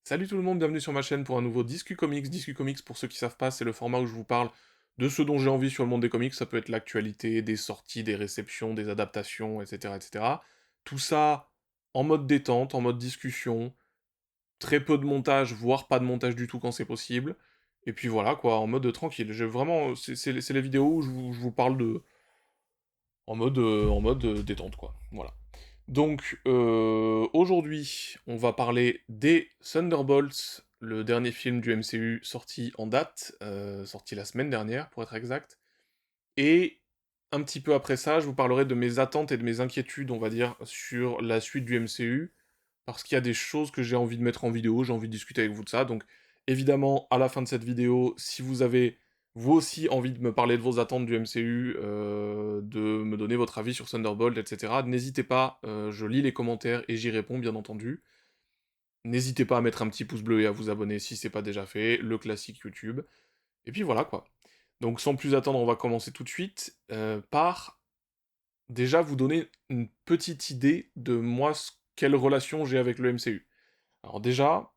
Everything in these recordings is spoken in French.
Salut tout le monde, bienvenue sur ma chaîne pour un nouveau Discu Comics. Discu Comics, pour ceux qui savent pas, c'est le format où je vous parle de ce dont j'ai envie sur le monde des comics. Ça peut être l'actualité, des sorties, des réceptions, des adaptations, etc., etc. Tout ça en mode détente, en mode discussion, très peu de montage, voire pas de montage du tout quand c'est possible. Et puis voilà quoi, en mode tranquille. J'ai vraiment, c'est les vidéos où je vous parle en mode détente quoi. Voilà. Donc, aujourd'hui, on va parler des Thunderbolts, le dernier film du MCU sorti en date, sorti la semaine dernière, pour être exact. Et un petit peu après ça, je vous parlerai de mes attentes et de mes inquiétudes, on va dire, sur la suite du MCU, parce qu'il y a des choses que j'ai envie de mettre en vidéo, j'ai envie de discuter avec vous de ça. Donc, évidemment, à la fin de cette vidéo, si vous avez vous aussi envie de me parler de vos attentes du MCU, de me donner votre avis sur Thunderbolt, etc., n'hésitez pas, je lis les commentaires et j'y réponds, bien entendu. N'hésitez pas à mettre un petit pouce bleu et à vous abonner si c'est pas déjà fait, le classique YouTube. Et puis voilà quoi. Donc sans plus attendre, on va commencer tout de suite par déjà vous donner une petite idée de moi, quelle relation j'ai avec le MCU. Alors déjà,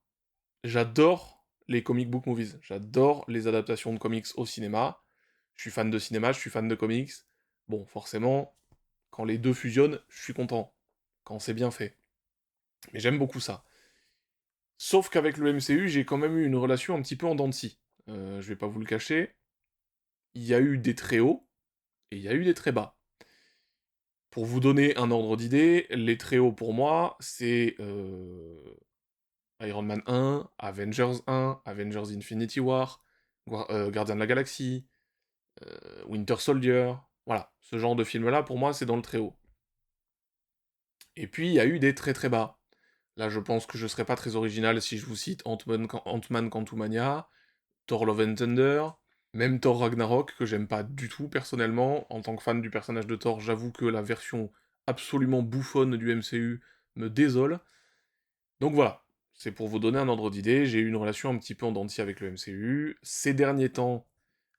j'adore les comic book movies, j'adore les adaptations de comics au cinéma. Je suis fan de cinéma, je suis fan de comics. Bon, forcément, quand les deux fusionnent, je suis content. Quand c'est bien fait. Mais j'aime beaucoup ça. Sauf qu'avec le MCU, j'ai quand même eu une relation un petit peu en dents de scie. Je vais pas vous le cacher. Il y a eu des très hauts et il y a eu des très bas. Pour vous donner un ordre d'idée, les très hauts pour moi, c'est Iron Man 1, Avengers 1, Avengers Infinity War, Gardien de la Galaxie, Winter Soldier, voilà, ce genre de film-là, pour moi, c'est dans le très haut. Et puis, il y a eu des très très bas. Là, je pense que je serais pas très original si je vous cite Ant-Man Quantumania, Thor Love and Thunder, même Thor Ragnarok, que j'aime pas du tout personnellement. En tant que fan du personnage de Thor, j'avoue que la version absolument bouffonne du MCU me désole. Donc voilà, c'est pour vous donner un ordre d'idée, j'ai eu une relation un petit peu en dents de scie avec le MCU. Ces derniers temps,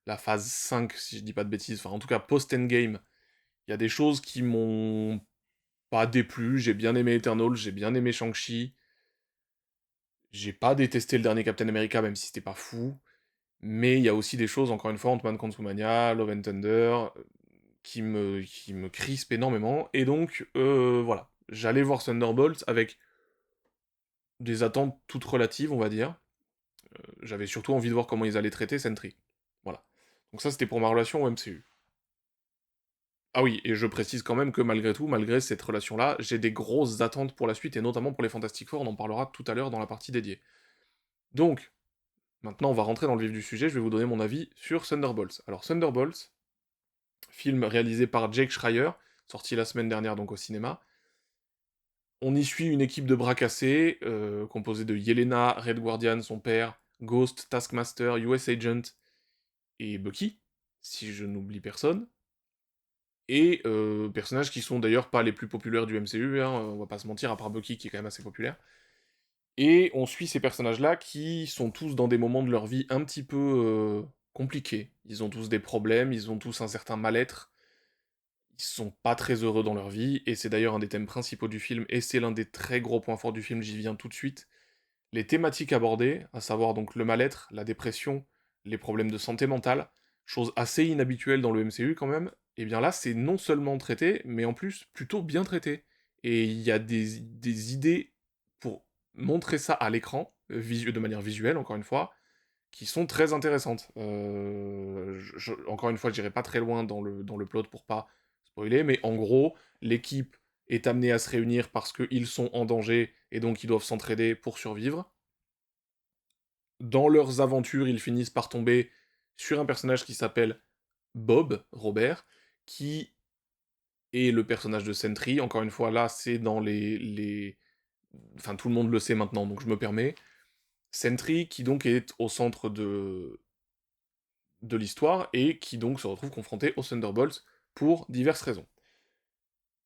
la phase 5, si je dis pas de bêtises, enfin en tout cas post-Endgame, il y a des choses qui m'ont pas déplu, j'ai bien aimé Eternal, j'ai bien aimé Shang-Chi, j'ai pas détesté le dernier Captain America, même si c'était pas fou, mais il y a aussi des choses, encore une fois, Ant-Man Quantumania, Love and Thunder, qui me crispent énormément, et donc, voilà. J'allais voir Thunderbolt avec des attentes toutes relatives, on va dire. J'avais surtout envie de voir comment ils allaient traiter Sentry. Voilà. Donc ça, c'était pour ma relation au MCU. Ah oui, et je précise quand même que malgré tout, malgré cette relation-là, j'ai des grosses attentes pour la suite, et notamment pour les Fantastic Four, on en parlera tout à l'heure dans la partie dédiée. Donc, maintenant on va rentrer dans le vif du sujet, je vais vous donner mon avis sur Thunderbolts. Alors Thunderbolts, film réalisé par Jake Schreier, sorti la semaine dernière donc au cinéma. On y suit une équipe de bras cassés, composée de Yelena, Red Guardian, son père, Ghost, Taskmaster, US Agent et Bucky, si je n'oublie personne. Et personnages qui sont d'ailleurs pas les plus populaires du MCU, hein, on va pas se mentir, à part Bucky qui est quand même assez populaire. Et on suit ces personnages-là qui sont tous dans des moments de leur vie un petit peu compliqués. Ils ont tous des problèmes, ils ont tous un certain mal-être, ils sont pas très heureux dans leur vie, et c'est d'ailleurs un des thèmes principaux du film, et c'est l'un des très gros points forts du film, j'y viens tout de suite. Les thématiques abordées, à savoir donc le mal-être, la dépression, les problèmes de santé mentale, chose assez inhabituelle dans le MCU quand même, et bien là c'est non seulement traité, mais en plus plutôt bien traité. Et il y a des idées pour montrer ça à l'écran, de manière visuelle encore une fois, qui sont très intéressantes. Encore une fois, j'irai pas très loin dans le plot pour pas spoiler, mais en gros, l'équipe est amenée à se réunir parce qu'ils sont en danger et donc ils doivent s'entraider pour survivre. Dans leurs aventures, ils finissent par tomber sur un personnage qui s'appelle Bob, Robert, qui est le personnage de Sentry. Encore une fois, là, c'est dans Enfin, tout le monde le sait maintenant, donc je me permets. Sentry, qui donc est au centre de l'histoire, et qui donc se retrouve confronté aux Thunderbolts pour diverses raisons.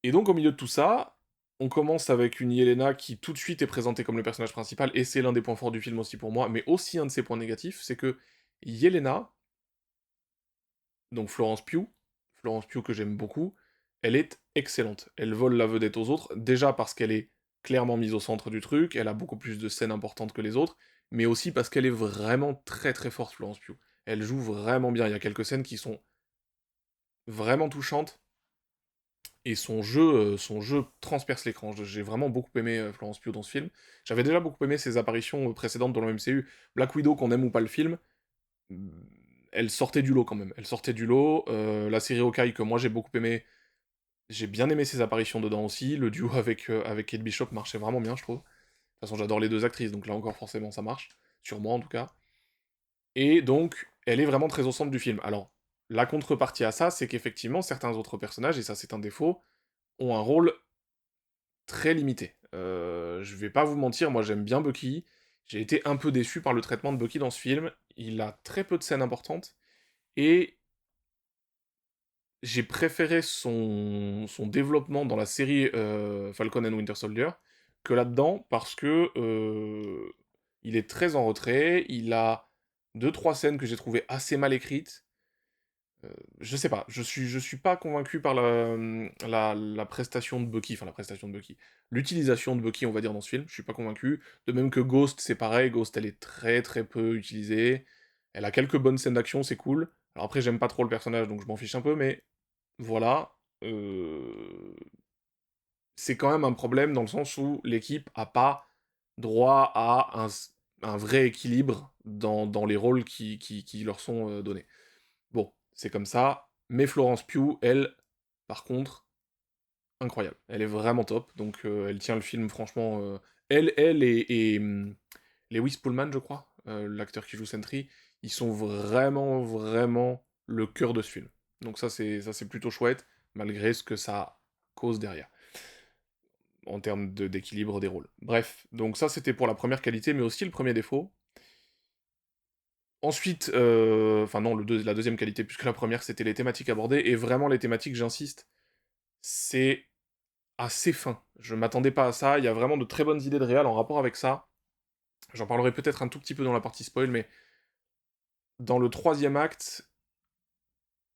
Et donc, au milieu de tout ça, on commence avec une Yelena qui tout de suite est présentée comme le personnage principal, et c'est l'un des points forts du film aussi pour moi, mais aussi un de ses points négatifs, c'est que Yelena, donc Florence Pugh que j'aime beaucoup, elle est excellente. Elle vole la vedette aux autres, déjà parce qu'elle est clairement mise au centre du truc, elle a beaucoup plus de scènes importantes que les autres, mais aussi parce qu'elle est vraiment très très forte, Florence Pugh. Elle joue vraiment bien, il y a quelques scènes qui sont vraiment touchantes, et son jeu transperce l'écran. J'ai vraiment beaucoup aimé Florence Pugh dans ce film. J'avais déjà beaucoup aimé ses apparitions précédentes dans le MCU. Black Widow, qu'on aime ou pas le film, mm, elle sortait du lot quand même. Elle sortait du lot. La série Hawkeye, que moi j'ai beaucoup aimé, j'ai bien aimé ses apparitions dedans aussi. Le duo avec Kate Bishop marchait vraiment bien, je trouve. De toute façon, j'adore les deux actrices, donc là encore, forcément, ça marche. Sur moi, en tout cas. Et donc, elle est vraiment très au centre du film. Alors, la contrepartie à ça, c'est qu'effectivement, certains autres personnages, et ça c'est un défaut, ont un rôle très limité. Je vais pas vous mentir, moi j'aime bien Bucky. J'ai été un peu déçu par le traitement de Bucky dans ce film. Il a très peu de scènes importantes. Et j'ai préféré son développement dans la série Falcon and Winter Soldier que là-dedans, parce que il est très en retrait. Il a deux trois scènes que j'ai trouvées assez mal écrites. Je sais pas, je suis pas convaincu par la prestation de Bucky, enfin la prestation de Bucky, l'utilisation de Bucky, on va dire, dans ce film, je suis pas convaincu. De même que Ghost, c'est pareil, Ghost, elle est très très peu utilisée. Elle a quelques bonnes scènes d'action, c'est cool. Alors après, j'aime pas trop le personnage, donc je m'en fiche un peu, mais voilà. C'est quand même un problème dans le sens où l'équipe a pas droit à un vrai équilibre dans les rôles qui leur sont donnés. Bon, c'est comme ça. Mais Florence Pugh, elle, par contre, incroyable. Elle est vraiment top. Donc, elle tient le film, franchement. Elle et Lewis Pullman, je crois, l'acteur qui joue Sentry, ils sont vraiment, vraiment le cœur de ce film. Donc, ça c'est plutôt chouette, malgré ce que ça cause derrière, en termes d'équilibre des rôles. Bref, donc ça c'était pour la première qualité, mais aussi le premier défaut. Ensuite, enfin non, la deuxième qualité, puisque la première c'était les thématiques abordées, et vraiment les thématiques, j'insiste, c'est assez fin. Je m'attendais pas à ça, il y a vraiment de très bonnes idées de réal en rapport avec ça. J'en parlerai peut-être un tout petit peu dans la partie spoil, mais dans le troisième acte,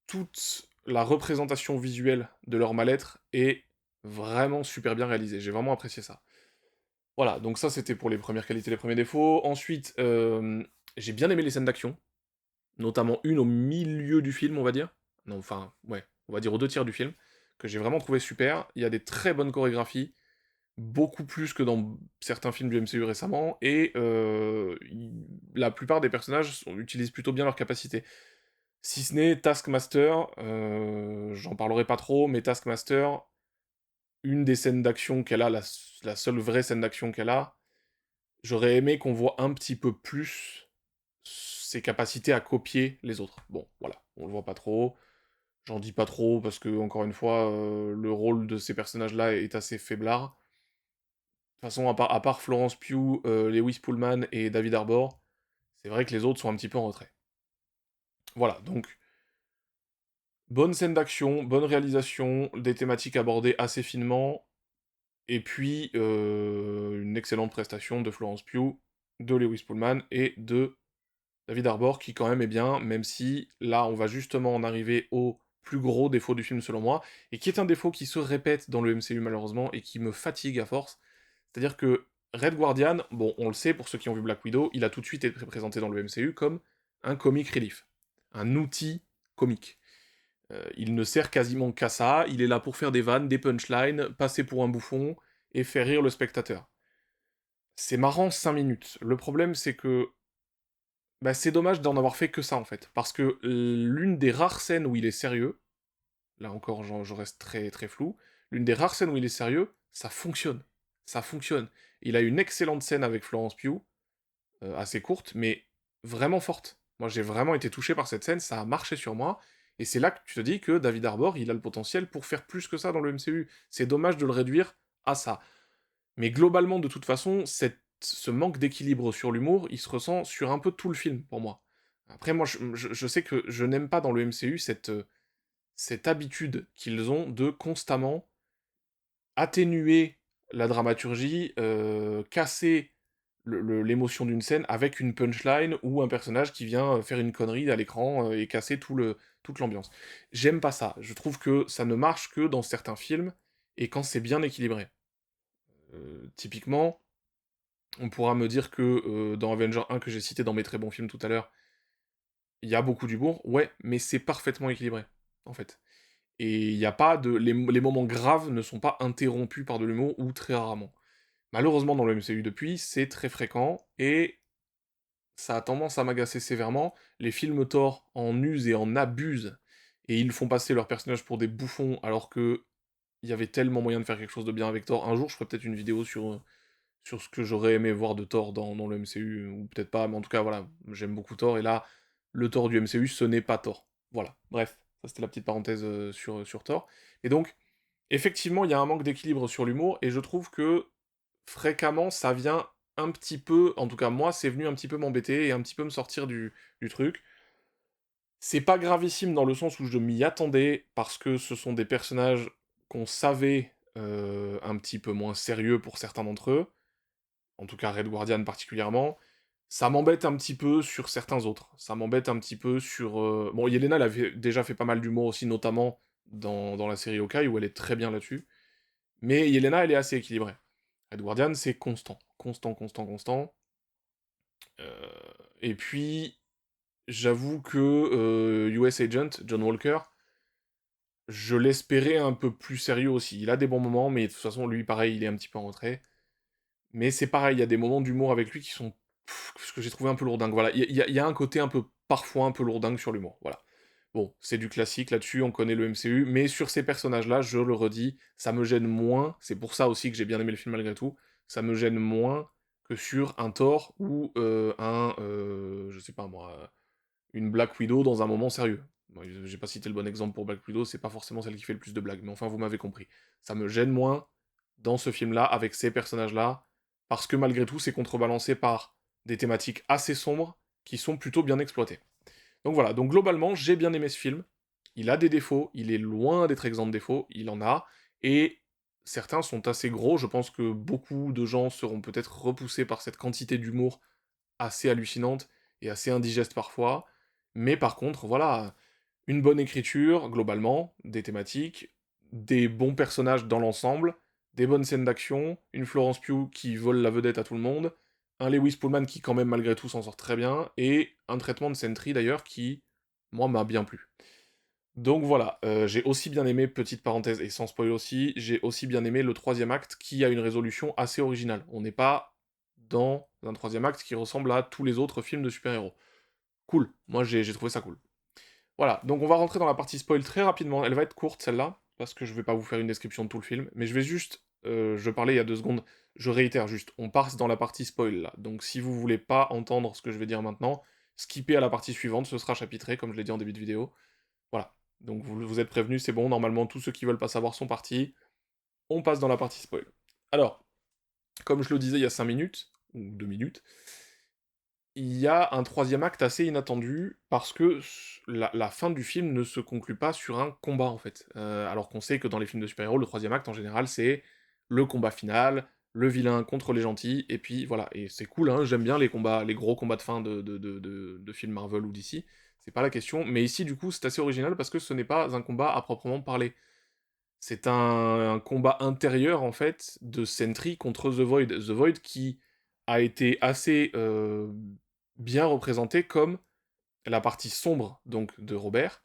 toute la représentation visuelle de leur mal-être est vraiment super bien réalisée. J'ai vraiment apprécié ça. Voilà, donc ça c'était pour les premières qualités, les premiers défauts. Ensuite, j'ai bien aimé les scènes d'action, notamment une au milieu du film, on va dire. Non, enfin, ouais, on va dire aux deux tiers du film, que j'ai vraiment trouvé super. Il y a des très bonnes chorégraphies, beaucoup plus que dans certains films du MCU récemment, et la plupart des personnages utilisent plutôt bien leurs capacités. Si ce n'est Taskmaster, j'en parlerai pas trop, mais Taskmaster, une des scènes d'action qu'elle a, la seule vraie scène d'action qu'elle a, j'aurais aimé qu'on voit un petit peu plus ses capacités à copier les autres. Bon, voilà, on le voit pas trop. J'en dis pas trop parce que, encore une fois, le rôle de ces personnages-là est assez faiblard. De toute façon, à part Florence Pugh, Lewis Pullman et David Harbour, c'est vrai que les autres sont un petit peu en retrait. Voilà, donc, bonne scène d'action, bonne réalisation, des thématiques abordées assez finement, et puis une excellente prestation de Florence Pugh, de Lewis Pullman et de David Harbour, qui quand même est bien, même si là on va justement en arriver au plus gros défaut du film selon moi, et qui est un défaut qui se répète dans le MCU malheureusement, et qui me fatigue à force. C'est-à-dire que Red Guardian, bon on le sait pour ceux qui ont vu Black Widow, il a tout de suite été présenté dans le MCU comme un comic relief, un outil comique. Il ne sert quasiment qu'à ça, il est là pour faire des vannes, des punchlines, passer pour un bouffon, et faire rire le spectateur. C'est marrant 5 minutes. Le problème c'est que bah, c'est dommage d'en avoir fait que ça en fait, parce que l'une des rares scènes où il est sérieux, là encore je reste très très flou, l'une des rares scènes où il est sérieux, ça fonctionne. Ça fonctionne. Il a une excellente scène avec Florence Pugh, assez courte, mais vraiment forte. Moi j'ai vraiment été touché par cette scène, ça a marché sur moi, et c'est là que tu te dis que David Harbour, il a le potentiel pour faire plus que ça dans le MCU. C'est dommage de le réduire à ça. Mais globalement, de toute façon, ce manque d'équilibre sur l'humour, il se ressent sur un peu tout le film, pour moi. Après, moi, je sais que je n'aime pas dans le MCU cette habitude qu'ils ont de constamment atténuer la dramaturgie, casser l'émotion d'une scène avec une punchline ou un personnage qui vient faire une connerie à l'écran et casser toute l'ambiance. J'aime pas ça. Je trouve que ça ne marche que dans certains films et quand c'est bien équilibré. Typiquement, on pourra me dire que, dans Avenger 1 que j'ai cité dans mes très bons films tout à l'heure, il y a beaucoup d'humour, ouais, mais c'est parfaitement équilibré, en fait. Et il y a pas de les moments graves ne sont pas interrompus par de l'humour ou très rarement. Malheureusement, dans le MCU depuis, c'est très fréquent et ça a tendance à m'agacer sévèrement. Les films Thor en usent et en abusent, et ils font passer leurs personnages pour des bouffons, alors que il y avait tellement moyen de faire quelque chose de bien avec Thor. Un jour, je ferai peut-être une vidéo sur ce que j'aurais aimé voir de Thor dans le MCU, ou peut-être pas, mais en tout cas, voilà, j'aime beaucoup Thor, et là, le Thor du MCU, ce n'est pas Thor. Voilà, bref, ça c'était la petite parenthèse sur Thor. Et donc, effectivement, il y a un manque d'équilibre sur l'humour, et je trouve que fréquemment, ça vient un petit peu, en tout cas moi, c'est venu un petit peu m'embêter et un petit peu me sortir du truc. C'est pas gravissime dans le sens où je m'y attendais, parce que ce sont des personnages qu'on savait un petit peu moins sérieux pour certains d'entre eux, en tout cas Red Guardian particulièrement. Ça m'embête un petit peu sur certains autres. Ça m'embête un petit peu sur... Bon, Yelena, elle avait déjà fait pas mal d'humour aussi, notamment dans la série Hawkeye, où elle est très bien là-dessus. Mais Yelena, elle est assez équilibrée. Red Guardian, c'est constant. Constant, constant, constant. Et puis, j'avoue que US Agent, John Walker, je l'espérais un peu plus sérieux aussi. Il a des bons moments, mais de toute façon, lui, pareil, il est un petit peu en retrait. Mais c'est pareil, il y a des moments d'humour avec lui qui sont... ce que j'ai trouvé un peu lourdingue. Voilà, il y a un côté un peu, parfois un peu lourdingue sur l'humour. Voilà. Bon, c'est du classique là-dessus, on connaît le MCU, mais sur ces personnages-là, je le redis, ça me gêne moins, c'est pour ça aussi que j'ai bien aimé le film malgré tout, ça me gêne moins que sur un Thor ou je sais pas moi, une Black Widow dans un moment sérieux. Bon, j'ai pas cité le bon exemple pour Black Widow, c'est pas forcément celle qui fait le plus de blagues, mais enfin vous m'avez compris. Ça me gêne moins dans ce film-là, avec ces personnages-là, parce que malgré tout, c'est contrebalancé par des thématiques assez sombres qui sont plutôt bien exploitées. Donc voilà, donc globalement, j'ai bien aimé ce film. Il a des défauts, il est loin d'être exempt de défauts, il en a, et certains sont assez gros, je pense que beaucoup de gens seront peut-être repoussés par cette quantité d'humour assez hallucinante et assez indigeste parfois, mais par contre, voilà, une bonne écriture, globalement, des thématiques, des bons personnages dans l'ensemble, des bonnes scènes d'action, une Florence Pugh qui vole la vedette à tout le monde, un Lewis Pullman qui quand même malgré tout s'en sort très bien, et un traitement de Sentry d'ailleurs qui, moi, m'a bien plu. Donc voilà, j'ai aussi bien aimé, petite parenthèse, et sans spoil aussi, j'ai aussi bien aimé le troisième acte qui a une résolution assez originale. On n'est pas dans un troisième acte qui ressemble à tous les autres films de super-héros. Cool, moi j'ai trouvé ça cool. Voilà, donc on va rentrer dans la partie spoil très rapidement. Elle va être courte celle-là, parce que je vais pas vous faire une description de tout le film, mais je vais juste, je parlais il y a 2 secondes, je réitère juste, on passe dans la partie spoil là. Donc si vous voulez pas entendre ce que je vais dire maintenant, skippez à la partie suivante, ce sera chapitré, comme je l'ai dit en début de vidéo. Voilà, donc vous êtes prévenus, c'est bon, normalement tous ceux qui veulent pas savoir sont partis. On passe dans la partie spoil. Alors, comme je le disais il y a 5 minutes, ou 2 minutes, il y a un troisième acte assez inattendu parce que la fin du film ne se conclut pas sur un combat en fait. Alors qu'on sait que dans les films de super-héros, le troisième acte en général c'est le combat final, le vilain contre les gentils, et puis voilà. Et c'est cool, hein, j'aime bien les combats, les gros combats de fin de films Marvel ou DC, c'est pas la question. Mais ici du coup c'est assez original parce que ce n'est pas un combat à proprement parler. C'est un combat intérieur en fait de Sentry contre The Void. The Void qui a été assez bien représenté comme la partie sombre donc de Robert,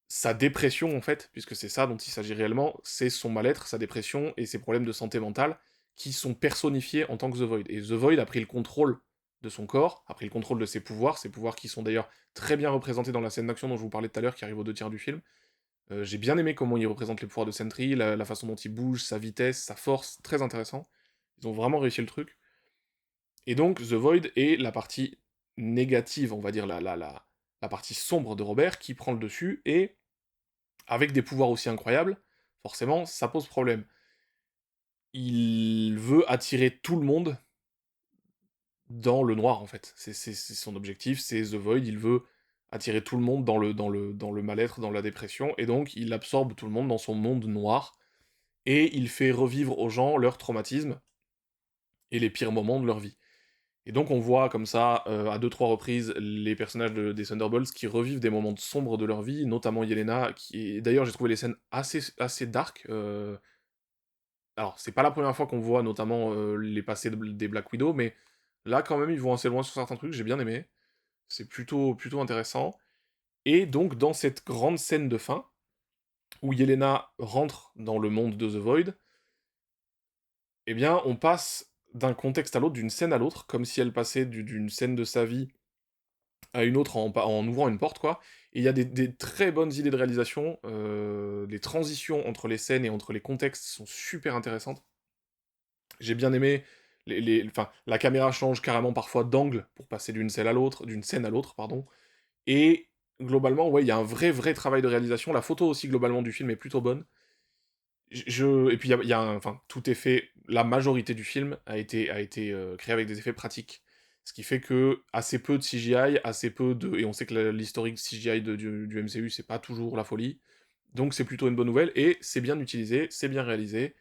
sa dépression en fait, puisque c'est ça dont il s'agit réellement, c'est son mal-être, sa dépression et ses problèmes de santé mentale qui sont personnifiés en tant que The Void. Et The Void a pris le contrôle de son corps, a pris le contrôle de ses pouvoirs qui sont d'ailleurs très bien représentés dans la scène d'action dont je vous parlais tout à l'heure, qui arrive aux 2 tiers du film. J'ai bien aimé comment il représente les pouvoirs de Sentry, la façon dont il bouge, sa vitesse, sa force, très intéressant. Ils ont vraiment réussi le truc. Et donc, The Void est la partie négative, on va dire, la partie sombre de Robert, qui prend le dessus, et avec des pouvoirs aussi incroyables, forcément, ça pose problème. Il veut attirer tout le monde dans le noir, en fait. C'est son objectif, c'est The Void, il veut attirer tout le monde dans le mal-être, dans la dépression, et donc il absorbe tout le monde dans son monde noir, et il fait revivre aux gens leurs traumatismes et les pires moments de leur vie. Et donc on voit comme ça, à 2-3 reprises, les personnages des Thunderbolts qui revivent des moments sombres de leur vie, notamment Yelena, qui est... D'ailleurs j'ai trouvé les scènes assez dark, Alors, c'est pas la première fois qu'on voit notamment les passés des Black Widow, mais là, quand même, ils vont assez loin sur certains trucs, j'ai bien aimé. C'est plutôt intéressant. Et donc, dans cette grande scène de fin, où Yelena rentre dans le monde de The Void, eh bien, on passe d'un contexte à l'autre, d'une scène à l'autre, comme si elle passait d'une scène de sa vie à une autre en ouvrant une porte, quoi. Et il y a des très bonnes idées de réalisation. Les transitions entre les scènes et entre les contextes sont super intéressantes. J'ai bien aimé. Enfin, la caméra change carrément parfois d'angle pour passer d'une scène à l'autre, pardon. Et globalement, ouais, il y a un vrai travail de réalisation. La photo aussi, globalement, du film est plutôt bonne. Et puis, enfin, tout est fait. La majorité du film a été créé avec des effets pratiques. Ce qui fait que assez peu de CGI, assez peu de. Et on sait que l'historique CGI du MCU, c'est pas toujours la folie. Donc, c'est plutôt une bonne nouvelle. Et c'est bien utilisé, c'est bien réalisé.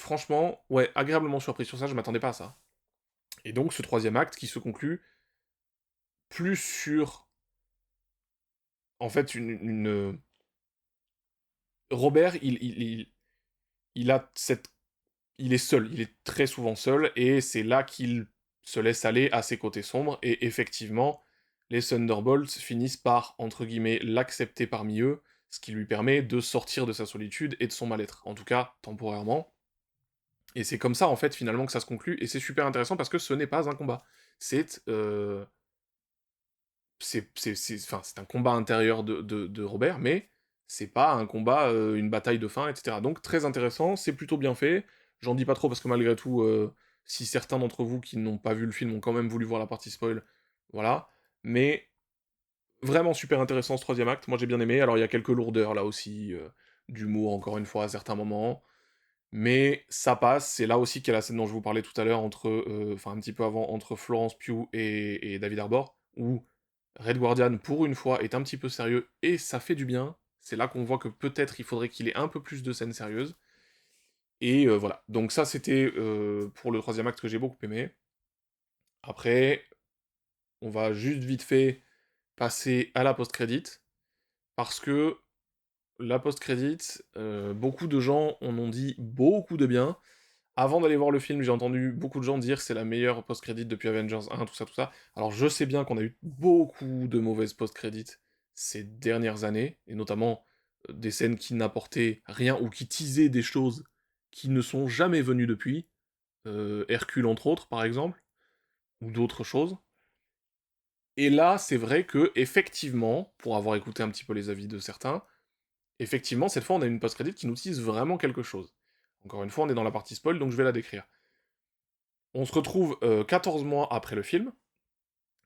Franchement, ouais, agréablement surpris sur ça, je m'attendais pas à ça. Et donc, ce troisième acte qui se conclut plus sur. En fait, Robert, il a cette il est seul, il est très souvent seul, et c'est là qu'il se laisse aller à ses côtés sombres, et effectivement, les Thunderbolts finissent par, entre guillemets, l'accepter parmi eux, ce qui lui permet de sortir de sa solitude et de son mal-être, en tout cas temporairement. Et c'est comme ça, en fait, finalement, que ça se conclut, et c'est super intéressant parce que ce n'est pas un combat. Enfin, c'est un combat intérieur de Robert, mais c'est pas un combat, une bataille de fin, etc. Donc très intéressant, c'est plutôt bien fait. J'en dis pas trop parce que malgré tout, si certains d'entre vous qui n'ont pas vu le film ont quand même voulu voir la partie spoil, voilà. Mais vraiment super intéressant ce troisième acte, moi j'ai bien aimé. Alors il y a quelques lourdeurs là aussi, d'humour encore une fois à certains moments, mais ça passe. C'est là aussi qu'il y a la scène dont je vous parlais tout à l'heure enfin un petit peu avant, entre Florence Pugh et David Harbour, où Red Guardian, pour une fois, est un petit peu sérieux, et ça fait du bien. C'est là qu'on voit que peut-être il faudrait qu'il ait un peu plus de scènes sérieuses. Et voilà. Donc ça, c'était pour le troisième acte que j'ai beaucoup aimé. Après, on va juste vite fait passer à la post-crédit, parce que la post-crédit, beaucoup de gens en ont dit beaucoup de bien. Avant d'aller voir le film, j'ai entendu beaucoup de gens dire que c'est la meilleure post-crédit depuis Avengers 1, tout ça, tout ça. Alors je sais bien qu'on a eu beaucoup de mauvaises post-crédits ces dernières années, et notamment des scènes qui n'apportaient rien ou qui teasaient des choses qui ne sont jamais venues depuis. Hercule entre autres, par exemple, ou d'autres choses. Et là, c'est vrai que, effectivement, pour avoir écouté un petit peu les avis de certains, effectivement, cette fois, on a une post-crédit qui nous tease vraiment quelque chose. Encore une fois, on est dans la partie spoil, donc je vais la décrire. On se retrouve 14 mois après le film,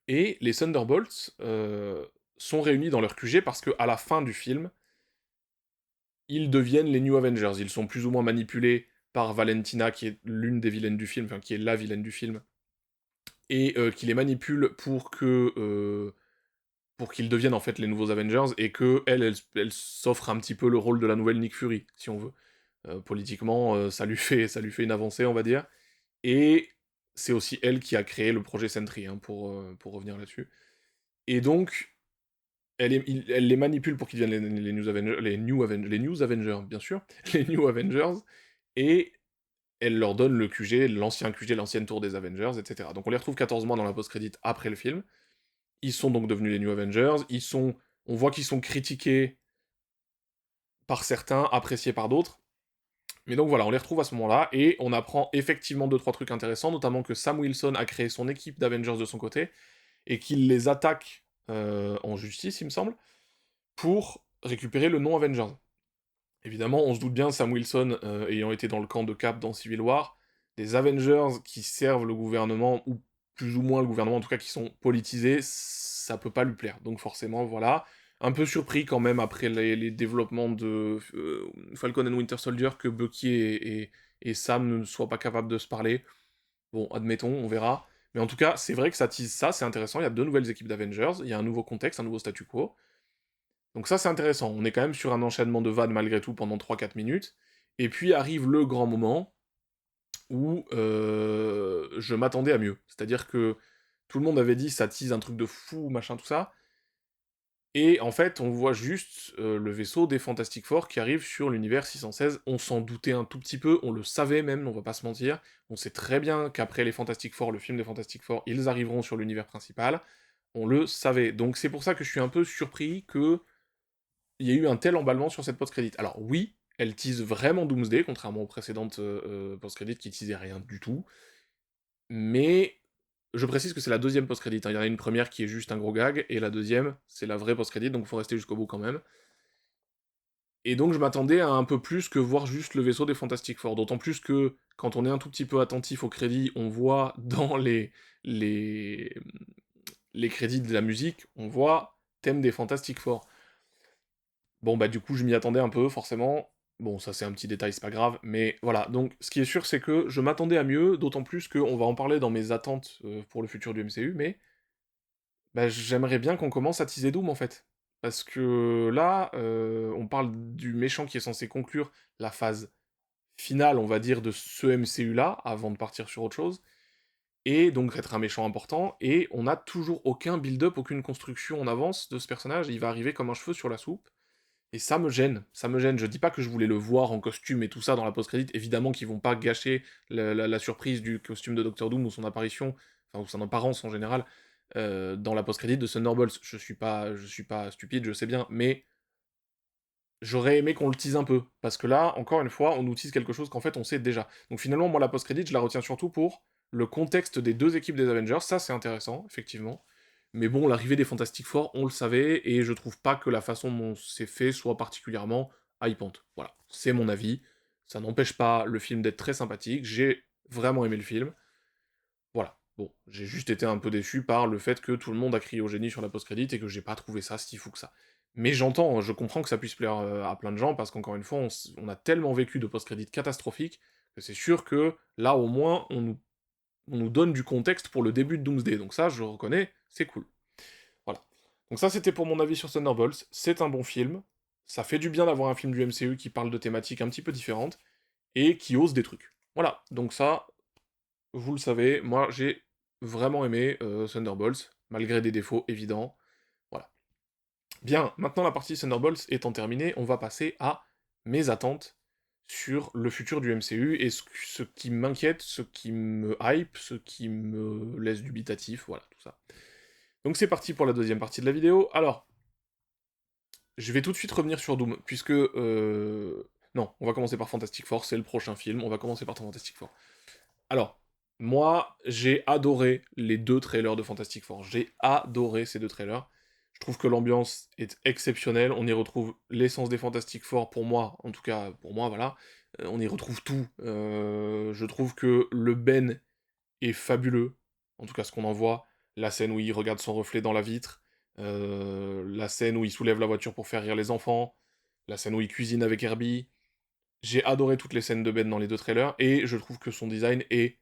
et les Thunderbolts sont réunis dans leur QG parce qu'à la fin du film, ils deviennent les New Avengers. Ils sont plus ou moins manipulés par Valentina, qui est l'une des vilaines du film, enfin qui est la vilaine du film, et qui les manipule pour qu'ils deviennent en fait les nouveaux Avengers, et que elle s'offre un petit peu le rôle de la nouvelle Nick Fury, si on veut. Politiquement, ça lui fait une avancée, on va dire. Et c'est aussi elle qui a créé le projet Sentry, hein, pour revenir là-dessus. Et donc, elle les manipule pour qu'ils deviennent les New Avengers, les New Avengers, bien sûr, les New Avengers, et elle leur donne le QG, l'ancien QG, l'ancienne tour des Avengers, etc. Donc on les retrouve 14 mois dans la post-crédit après le film. Ils sont donc devenus les New Avengers, on voit qu'ils sont critiqués par certains, appréciés par d'autres. Mais donc voilà, on les retrouve à ce moment-là, et on apprend effectivement deux trois trucs intéressants, notamment que Sam Wilson a créé son équipe d'Avengers de son côté, et qu'il les attaque en justice, il me semble, pour récupérer le nom Avengers. Évidemment, on se doute bien, Sam Wilson ayant été dans le camp de Cap dans Civil War, des Avengers qui servent le gouvernement, ou plus ou moins le gouvernement, en tout cas qui sont politisés, ça peut pas lui plaire. Donc forcément, voilà. Un peu surpris quand même après les développements de Falcon and Winter Soldier que Bucky et Sam ne soient pas capables de se parler. Bon, admettons, on verra. Mais en tout cas, c'est vrai que ça tease ça, c'est intéressant. Il y a deux nouvelles équipes d'Avengers, il y a un nouveau contexte, un nouveau statu quo. Donc ça, c'est intéressant. On est quand même sur un enchaînement de vannes malgré tout pendant 3-4 minutes. Et puis arrive le grand moment où je m'attendais à mieux. C'est-à-dire que tout le monde avait dit ça tease un truc de fou, machin, tout ça. Et en fait, on voit juste le vaisseau des Fantastic Four qui arrive sur l'univers 616. On s'en doutait un tout petit peu, on le savait même, on va pas se mentir. On sait très bien qu'après les Fantastic Four, le film des Fantastic Four, ils arriveront sur l'univers principal. On le savait. Donc c'est pour ça que je suis un peu surpris que il y ait eu un tel emballement sur cette post-crédit. Alors oui, elle tease vraiment Doomsday, contrairement aux précédentes post-crédit qui teasaient rien du tout. Mais je précise que c'est la deuxième post-crédit, hein. Il y en a une première qui est juste un gros gag, et la deuxième, c'est la vraie post-crédit, donc faut rester jusqu'au bout quand même. Et donc je m'attendais à un peu plus que voir juste le vaisseau des Fantastic Four, d'autant plus que, quand on est un tout petit peu attentif au crédit, on voit dans les, les crédits de la musique, on voit thème des Fantastic Four. Bon bah du coup je m'y attendais un peu, forcément. Bon ça c'est un petit détail, c'est pas grave, mais voilà. Donc ce qui est sûr c'est que je m'attendais à mieux, d'autant plus qu'on va en parler dans mes attentes pour le futur du MCU, mais bah, j'aimerais bien qu'on commence à teaser Doom en fait. Parce que là, on parle du méchant qui est censé conclure la phase finale, on va dire, de ce MCU-là, avant de partir sur autre chose, et donc être un méchant important, et on n'a toujours aucun build-up, aucune construction en avance de ce personnage, il va arriver comme un cheveu sur la soupe, et ça me gêne, ça me gêne. Je dis pas que je voulais le voir en costume et tout ça dans la post-crédit, évidemment qu'ils vont pas gâcher la surprise du costume de Doctor Doom ou son apparition, enfin ou son apparence en général, dans la post-crédit de Thunderbolts. Je suis pas stupide, je sais bien, mais j'aurais aimé qu'on le tease un peu, parce que là, encore une fois, on nous tease quelque chose qu'en fait on sait déjà. Donc finalement, moi la post-crédit, je la retiens surtout pour le contexte des deux équipes des Avengers, ça c'est intéressant, effectivement. Mais bon, l'arrivée des Fantastic Four, on le savait, et je trouve pas que la façon dont c'est fait soit particulièrement hypante. Voilà, c'est mon avis. Ça n'empêche pas le film d'être très sympathique, j'ai vraiment aimé le film. Voilà. Bon, j'ai juste été un peu déçu par le fait que tout le monde a crié au génie sur la post-crédit et que j'ai pas trouvé ça si fou que ça. Mais j'entends, je comprends que ça puisse plaire à plein de gens, parce qu'encore une fois, on a tellement vécu de post-crédit catastrophiques que c'est sûr que là, au moins, on nous donne du contexte pour le début de Doomsday. Donc ça, je reconnais, c'est cool. Voilà. Donc ça, c'était pour mon avis sur Thunderbolts. C'est un bon film. Ça fait du bien d'avoir un film du MCU qui parle de thématiques un petit peu différentes et qui ose des trucs. Voilà. Donc ça, vous le savez, moi j'ai vraiment aimé Thunderbolts, malgré des défauts évidents. Voilà. Bien, maintenant la partie Thunderbolts étant terminée, on va passer à mes attentes sur le futur du MCU et ce qui m'inquiète, ce qui me hype, ce qui me laisse dubitatif, voilà, tout ça. Donc c'est parti pour la deuxième partie de la vidéo. Alors, je vais tout de suite revenir sur Doom, puisque... Non, on va commencer par Fantastic Four, c'est le prochain film, on va commencer par Fantastic Four. Alors, moi, j'ai adoré les deux trailers de Fantastic Four. J'ai adoré ces deux trailers. Je trouve que l'ambiance est exceptionnelle. On y retrouve l'essence des Fantastic Four, pour moi, en tout cas, pour moi, voilà. On y retrouve tout. Je trouve que le Ben est fabuleux. En tout cas, ce qu'on en voit. La scène où il regarde son reflet dans la vitre. La scène où il soulève la voiture pour faire rire les enfants. La scène où il cuisine avec Herbie. J'ai adoré toutes les scènes de Ben dans les deux trailers. Et je trouve que son design est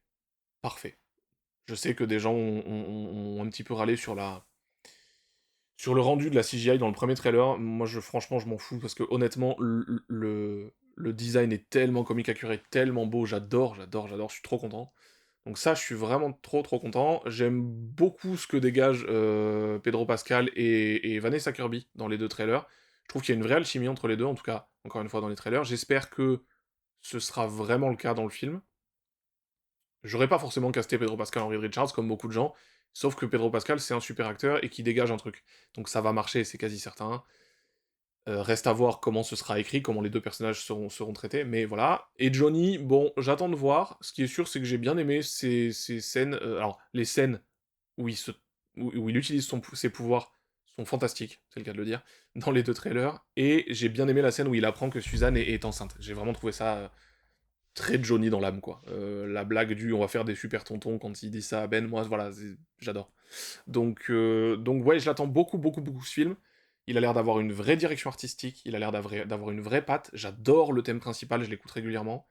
parfait. Je sais que des gens ont un petit peu râlé sur le rendu de la CGI dans le premier trailer. Moi, franchement, je m'en fous, parce que honnêtement, le design est tellement comique accurate, tellement beau, j'adore, j'adore, j'adore, je suis trop content. Donc ça, je suis vraiment trop trop content. J'aime beaucoup ce que dégagent Pedro Pascal et Vanessa Kirby dans les deux trailers. Je trouve qu'il y a une vraie alchimie entre les deux, en tout cas, encore une fois, dans les trailers. J'espère que ce sera vraiment le cas dans le film. J'aurais pas forcément casté Pedro Pascal en Reed Richards, comme beaucoup de gens, sauf que Pedro Pascal, c'est un super acteur et qui dégage un truc. Donc ça va marcher, c'est quasi certain. Reste à voir comment ce sera écrit, comment les deux personnages seront traités, mais voilà. Et Johnny, bon, j'attends de voir. Ce qui est sûr, c'est que j'ai bien aimé ces scènes. Alors, les scènes où il utilise ses pouvoirs sont fantastiques, c'est le cas de le dire, dans les deux trailers. Et j'ai bien aimé la scène où il apprend que Suzanne est enceinte. J'ai vraiment trouvé ça très Johnny dans l'âme, quoi. La blague du on va faire des super tontons quand il dit ça à Ben, moi, voilà, j'adore. Donc ouais, je l'attends beaucoup, beaucoup, beaucoup ce film. Il a l'air d'avoir une vraie direction artistique, il a l'air d'avoir une vraie patte. J'adore le thème principal, je l'écoute régulièrement.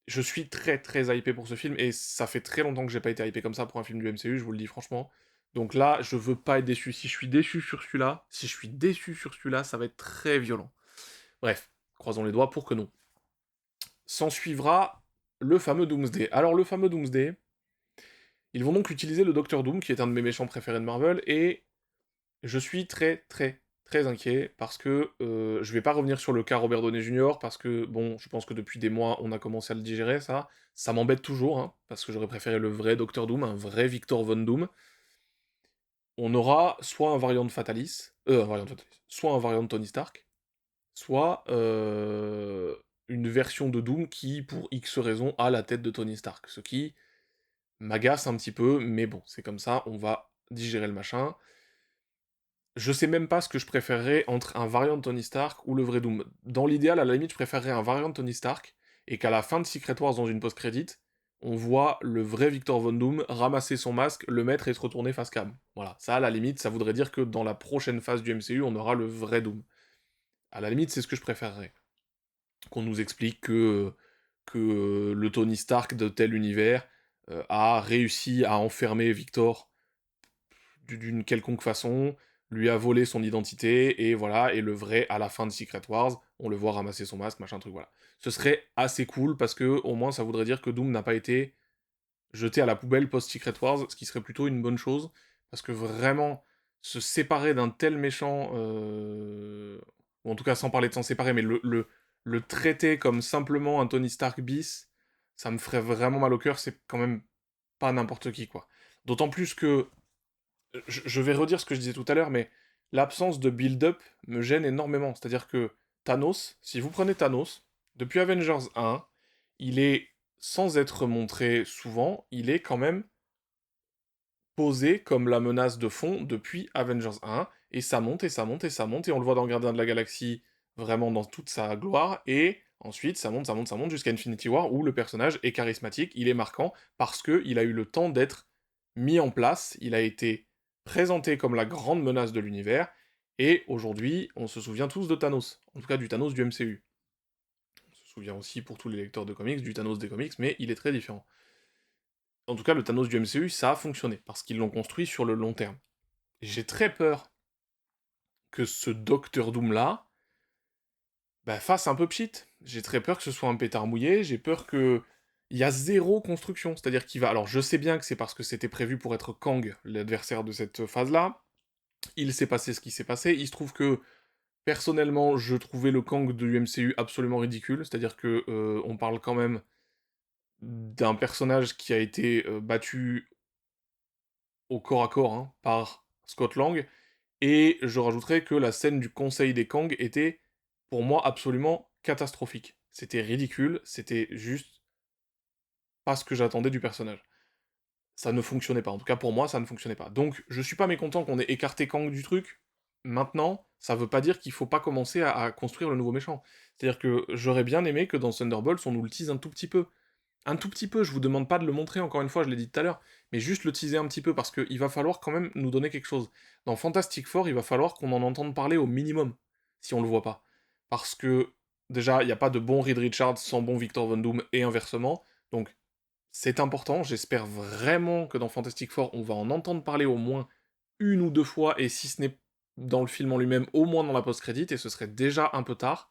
Je suis très, très hypé pour ce film, et ça fait très longtemps que j'ai pas été hypé comme ça pour un film du MCU, je vous le dis franchement. Donc là, je veux pas être déçu. Si je suis déçu sur celui-là, ça va être très violent. Bref, croisons les doigts pour que non. S'en suivra le fameux Doomsday. Alors le fameux Doomsday, ils vont donc utiliser le Docteur Doom, qui est un de mes méchants préférés de Marvel, et Je suis très, très, très inquiet parce que je vais pas revenir sur le cas Robert Downey Jr. parce que, bon, je pense que depuis des mois, on a commencé à le digérer, ça. Ça m'embête toujours, hein, parce que j'aurais préféré le vrai Docteur Doom, un vrai Victor Von Doom. On aura soit un variant de Fatalis, soit un variant de Tony Stark, soit une version de Doom qui, pour X raisons, a la tête de Tony Stark. Ce qui m'agace un petit peu, mais bon, c'est comme ça, on va digérer le machin. Je sais même pas ce que je préférerais entre un variant de Tony Stark ou le vrai Doom. Dans l'idéal, à la limite, je préférerais un variant de Tony Stark, et qu'à la fin de Secret Wars, dans une post-crédit, on voit le vrai Victor Von Doom ramasser son masque, le mettre et se retourner face cam. Voilà, ça, à la limite, ça voudrait dire que dans la prochaine phase du MCU, on aura le vrai Doom. À la limite, c'est ce que je préférerais. Qu'on nous explique que le Tony Stark de tel univers a réussi à enfermer Victor d'une quelconque façon, lui a volé son identité, et voilà, et le vrai, à la fin de Secret Wars, on le voit ramasser son masque, machin truc, voilà. Ce serait assez cool, parce que au moins ça voudrait dire que Doom n'a pas été jeté à la poubelle post-Secret Wars, ce qui serait plutôt une bonne chose, parce que vraiment, se séparer d'un tel méchant, ou en tout cas sans parler de s'en séparer, mais le traiter comme simplement un Tony Stark bis, ça me ferait vraiment mal au cœur, c'est quand même pas n'importe qui, quoi. D'autant plus que je vais redire ce que je disais tout à l'heure, mais l'absence de build-up me gêne énormément. C'est-à-dire que Thanos, si vous prenez Thanos, depuis Avengers 1, il est, sans être montré souvent, il est quand même posé comme la menace de fond depuis Avengers 1, et ça monte, et ça monte, et ça monte, et on le voit dans Gardien de la Galaxie vraiment dans toute sa gloire, et ensuite ça monte, ça monte, ça monte jusqu'à Infinity War, où le personnage est charismatique, il est marquant, parce qu'il a eu le temps d'être mis en place, il a été présenté comme la grande menace de l'univers, et aujourd'hui, on se souvient tous de Thanos, en tout cas du Thanos du MCU. On se souvient aussi, pour tous les lecteurs de comics, du Thanos des comics, mais il est très différent. En tout cas, le Thanos du MCU, ça a fonctionné, parce qu'ils l'ont construit sur le long terme. J'ai très peur que ce Docteur Doom là bah, fasse un peu pchit. J'ai très peur que ce soit un pétard mouillé, j'ai peur que il y a zéro construction, c'est-à-dire qu'il va... Alors je sais bien que c'est parce que c'était prévu pour être Kang, l'adversaire de cette phase-là, il s'est passé ce qui s'est passé, il se trouve que, personnellement, je trouvais le Kang du MCU absolument ridicule, c'est-à-dire que on parle quand même d'un personnage qui a été battu au corps à corps hein, par Scott Lang, et je rajouterais que la scène du Conseil des Kang était, pour moi, absolument catastrophique. C'était ridicule, c'était juste pas ce que j'attendais du personnage. Ça ne fonctionnait pas, en tout cas pour moi, ça ne fonctionnait pas. Donc, je suis pas mécontent qu'on ait écarté Kang du truc. Maintenant, ça veut pas dire qu'il faut pas commencer à construire le nouveau méchant. C'est-à-dire que j'aurais bien aimé que dans Thunderbolts, on nous le tease un tout petit peu. Un tout petit peu, je vous demande pas de le montrer, encore une fois, je l'ai dit tout à l'heure, mais juste le teaser un petit peu, parce qu'il va falloir quand même nous donner quelque chose. Dans Fantastic Four, il va falloir qu'on en entende parler au minimum, si on le voit pas. Parce que, déjà, il n'y a pas de bon Reed Richards sans bon Victor Von Doom, et inversement, donc c'est important, j'espère vraiment que dans Fantastic Four, on va en entendre parler au moins une ou deux fois, et si ce n'est dans le film en lui-même, au moins dans la post-crédit, et ce serait déjà un peu tard.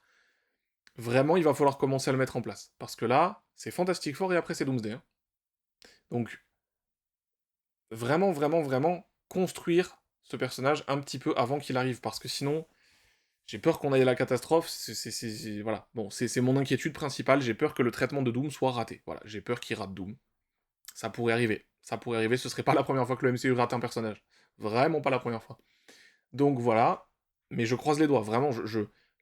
Vraiment, il va falloir commencer à le mettre en place. Parce que là, c'est Fantastic Four et après c'est Doomsday. Hein. Donc, vraiment, vraiment, vraiment, construire ce personnage un petit peu avant qu'il arrive. Parce que sinon, j'ai peur qu'on aille à la catastrophe. Voilà. Bon, c'est mon inquiétude principale. J'ai peur que le traitement de Doom soit raté. Voilà, j'ai peur qu'il rate Doom. Ça pourrait arriver. Ça pourrait arriver, ce serait pas la première fois que le MCU rate un personnage. Vraiment pas la première fois. Donc voilà. Mais je croise les doigts. Vraiment,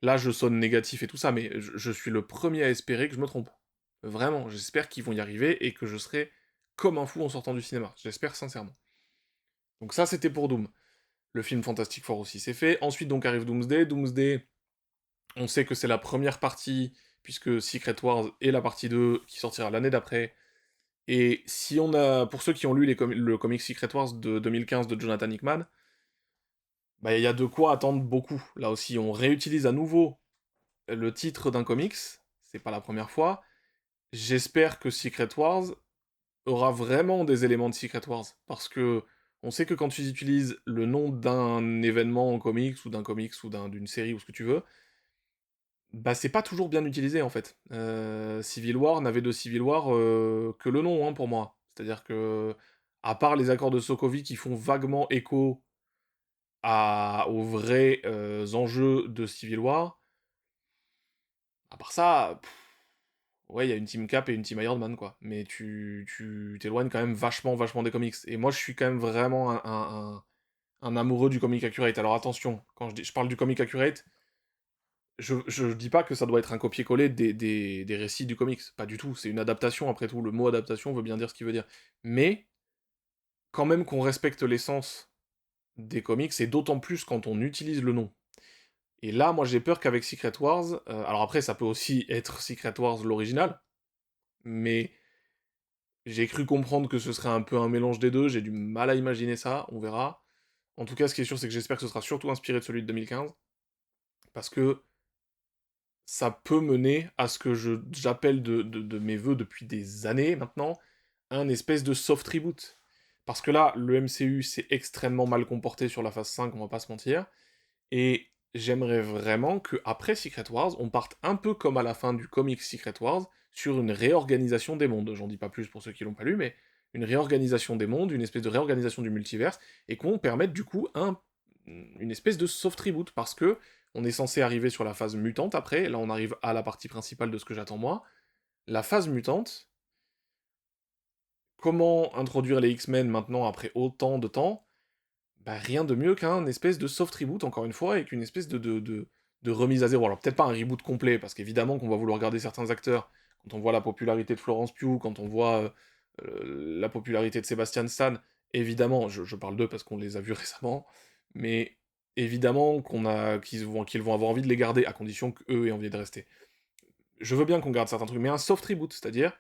là, je sonne négatif et tout ça, mais je suis le premier à espérer que je me trompe. Vraiment, j'espère qu'ils vont y arriver et que je serai comme un fou en sortant du cinéma. J'espère sincèrement. Donc ça, c'était pour Doom. Le film Fantastic Four aussi, c'est fait. Ensuite, donc, arrive Doomsday. Doomsday, on sait que c'est la première partie, puisque Secret Wars est la partie 2, qui sortira l'année d'après. Et si on a... Pour ceux qui ont lu le comic Secret Wars de 2015 de Jonathan Hickman, bah, il y a de quoi attendre beaucoup. Là aussi, on réutilise à nouveau le titre d'un comics, c'est pas la première fois. J'espère que Secret Wars aura vraiment des éléments de Secret Wars, parce que on sait que quand tu utilises le nom d'un événement en comics, ou d'un comics, ou d'une série, ou ce que tu veux, bah c'est pas toujours bien utilisé en fait. Civil War n'avait de Civil War que le nom, hein, pour moi. C'est-à-dire que, à part les accords de Sokovie qui font vaguement écho aux vrais enjeux de Civil War, à part ça, ouais, il y a une Team Cap et une Team Iron Man, quoi. Mais tu t'éloignes quand même vachement, vachement des comics. Et moi, je suis quand même vraiment un amoureux du comic accurate. Alors attention, quand je parle du comic accurate, je dis pas que ça doit être un copier-coller des récits du comics. Pas du tout. C'est une adaptation, après tout. Le mot adaptation veut bien dire ce qu'il veut dire. Mais, quand même qu'on respecte l'essence des comics, et d'autant plus quand on utilise le nom. Et là, moi, j'ai peur qu'avec Secret Wars, alors après, ça peut aussi être Secret Wars l'original, mais j'ai cru comprendre que ce serait un peu un mélange des deux, j'ai du mal à imaginer ça, on verra. En tout cas, ce qui est sûr, c'est que j'espère que ce sera surtout inspiré de celui de 2015, parce que ça peut mener à ce que j'appelle de mes voeux depuis des années maintenant, un espèce de soft reboot. Parce que là, le MCU s'est extrêmement mal comporté sur la phase 5, on va pas se mentir, et j'aimerais vraiment que après Secret Wars, on parte un peu comme à la fin du comic Secret Wars, sur une réorganisation des mondes. J'en dis pas plus pour ceux qui l'ont pas lu, mais une réorganisation des mondes, une espèce de réorganisation du multiverse, et qu'on permette du coup une espèce de soft reboot, parce que on est censé arriver sur la phase mutante après, là on arrive à la partie principale de ce que j'attends moi. La phase mutante, comment introduire les X-Men maintenant après autant de temps? Bah, rien de mieux qu'un espèce de soft reboot, encore une fois, avec une espèce de remise à zéro. Alors peut-être pas un reboot complet, parce qu'évidemment qu'on va vouloir garder certains acteurs, quand on voit la popularité de Florence Pugh, quand on voit la popularité de Sebastian Stan, évidemment, je parle d'eux parce qu'on les a vus récemment, mais évidemment qu'ils vont avoir envie de les garder, à condition qu'eux aient envie de rester. Je veux bien qu'on garde certains trucs, mais un soft reboot, c'est-à-dire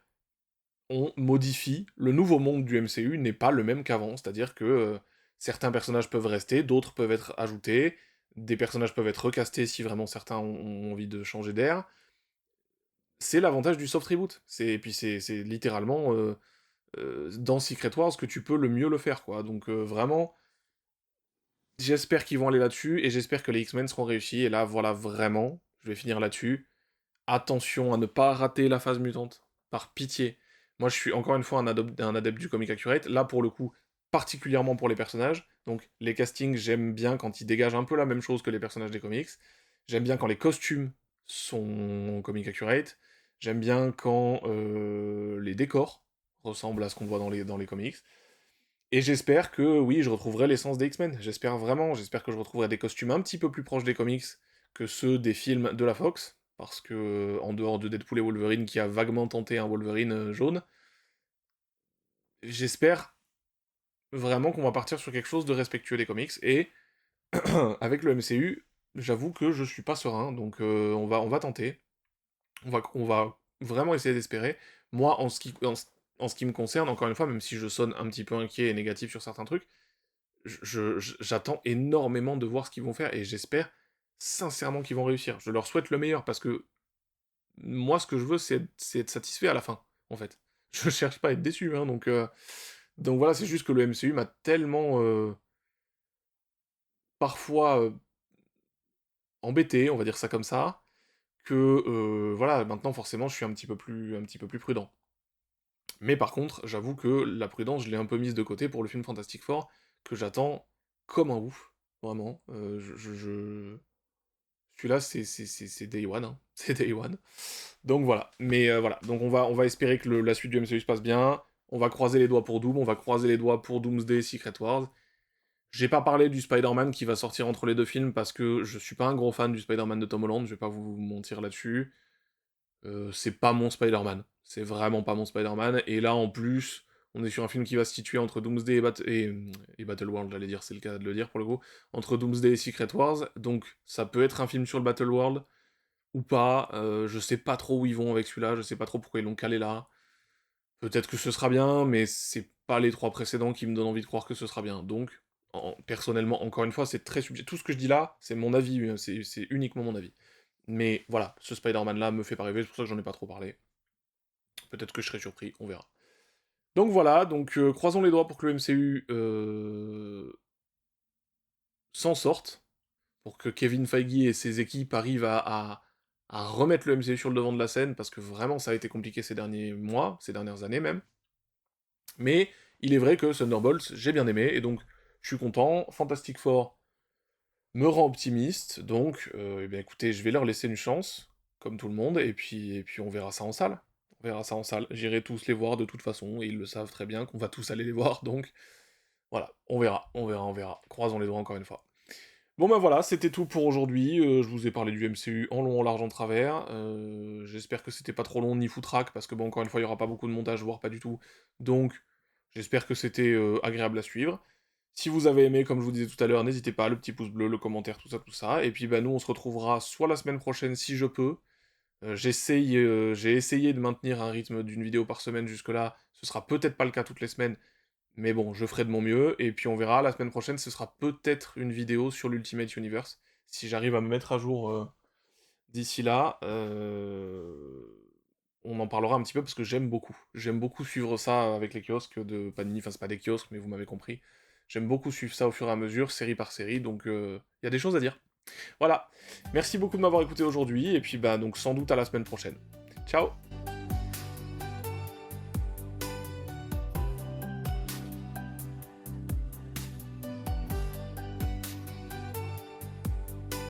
on modifie, le nouveau monde du MCU n'est pas le même qu'avant, c'est-à-dire que certains personnages peuvent rester, d'autres peuvent être ajoutés, des personnages peuvent être recastés si vraiment certains ont envie de changer d'air. C'est l'avantage du soft reboot. Et puis c'est littéralement dans Secret Wars que tu peux le mieux le faire, quoi. Donc vraiment, j'espère qu'ils vont aller là-dessus, et j'espère que les X-Men seront réussis, et là, voilà, vraiment, je vais finir là-dessus. Attention à ne pas rater la phase mutante. Par pitié. Moi, je suis encore une fois un adepte du comic accurate. Là, pour le coup, particulièrement pour les personnages. Donc, les castings, j'aime bien quand ils dégagent un peu la même chose que les personnages des comics. J'aime bien quand les costumes sont comic accurate. J'aime bien quand les décors ressemblent à ce qu'on voit dans les comics. Et j'espère que, oui, je retrouverai l'essence des X-Men. J'espère vraiment. J'espère que je retrouverai des costumes un petit peu plus proches des comics que ceux des films de la Fox. Parce que, en dehors de Deadpool et Wolverine, qui a vaguement tenté un Wolverine jaune, j'espère vraiment qu'on va partir sur quelque chose de respectueux des comics. Et avec le MCU, j'avoue que je suis pas serein. Donc on va tenter. On va vraiment essayer d'espérer. Moi, en ce qui me concerne, encore une fois, même si je sonne un petit peu inquiet et négatif sur certains trucs, j'attends énormément de voir ce qu'ils vont faire, et j'espère sincèrement qu'ils vont réussir. Je leur souhaite le meilleur, parce que moi, ce que je veux, c'est être satisfait à la fin, en fait. Je cherche pas à être déçu, hein, donc voilà, c'est juste que le MCU m'a tellement, parfois, embêté, on va dire ça comme ça, que, voilà, maintenant, forcément, je suis un petit peu plus prudent. Mais par contre, j'avoue que la prudence, je l'ai un peu mise de côté pour le film Fantastic Four, que j'attends comme un ouf, vraiment. Celui-là, c'est Day One, hein. C'est Day One. Donc voilà. Mais voilà. Donc on va espérer que la suite du MCU se passe bien. On va croiser les doigts pour Doom. On va croiser les doigts pour Doomsday Secret Wars. J'ai pas parlé du Spider-Man qui va sortir entre les deux films, parce que je suis pas un gros fan du Spider-Man de Tom Holland. Je vais pas vous mentir là-dessus. C'est pas mon Spider-Man. C'est vraiment pas mon Spider-Man. Et là, en plus, on est sur un film qui va se situer entre Doomsday et Battle World, j'allais dire, c'est le cas de le dire pour le coup. Entre Doomsday et Secret Wars. Donc ça peut être un film sur le Battle World ou pas. Je sais pas trop où ils vont avec celui-là, je sais pas trop pourquoi ils l'ont calé là. Peut-être que ce sera bien, mais c'est pas les trois précédents qui me donnent envie de croire que ce sera bien. Donc, personnellement, encore une fois, c'est très subjectif. Tout ce que je dis là, c'est mon avis, c'est uniquement mon avis. Mais voilà, ce Spider-Man là me fait pas rêver, c'est pour ça que j'en ai pas trop parlé. Peut-être que je serai surpris, on verra. Donc voilà, donc croisons les doigts pour que le MCU s'en sorte, pour que Kevin Feige et ses équipes arrivent à remettre le MCU sur le devant de la scène, parce que vraiment ça a été compliqué ces derniers mois, ces dernières années même. Mais il est vrai que Thunderbolts, j'ai bien aimé, et donc je suis content. Fantastic Four, me rend optimiste, donc eh bien écoutez, je vais leur laisser une chance, comme tout le monde, et puis on verra ça en salle. On verra ça en salle. J'irai tous les voir de toute façon, et ils le savent très bien qu'on va tous aller les voir, donc voilà, on verra, on verra, on verra. Croisons les doigts encore une fois. Bon ben voilà, c'était tout pour aujourd'hui, je vous ai parlé du MCU en long, en large, en travers, j'espère que c'était pas trop long ni foutraque, parce que bon, encore une fois, il y aura pas beaucoup de montage, voire pas du tout, donc j'espère que c'était, agréable à suivre. Si vous avez aimé, comme je vous disais tout à l'heure, n'hésitez pas, le petit pouce bleu, le commentaire, tout ça, et puis bah nous on se retrouvera soit la semaine prochaine si je peux, j'ai essayé de maintenir un rythme d'une vidéo par semaine jusque-là, ce sera peut-être pas le cas toutes les semaines, mais bon, je ferai de mon mieux, et puis on verra, la semaine prochaine, ce sera peut-être une vidéo sur l'Ultimate Universe, si j'arrive à me mettre à jour d'ici là, on en parlera un petit peu, parce que j'aime beaucoup. J'aime beaucoup suivre ça avec les kiosques de Panini, enfin c'est pas des kiosques, mais vous m'avez compris. J'aime beaucoup suivre ça au fur et à mesure, série par série, donc il y a des choses à dire. Voilà, merci beaucoup de m'avoir écouté aujourd'hui, et puis bah donc sans doute à la semaine prochaine. Ciao!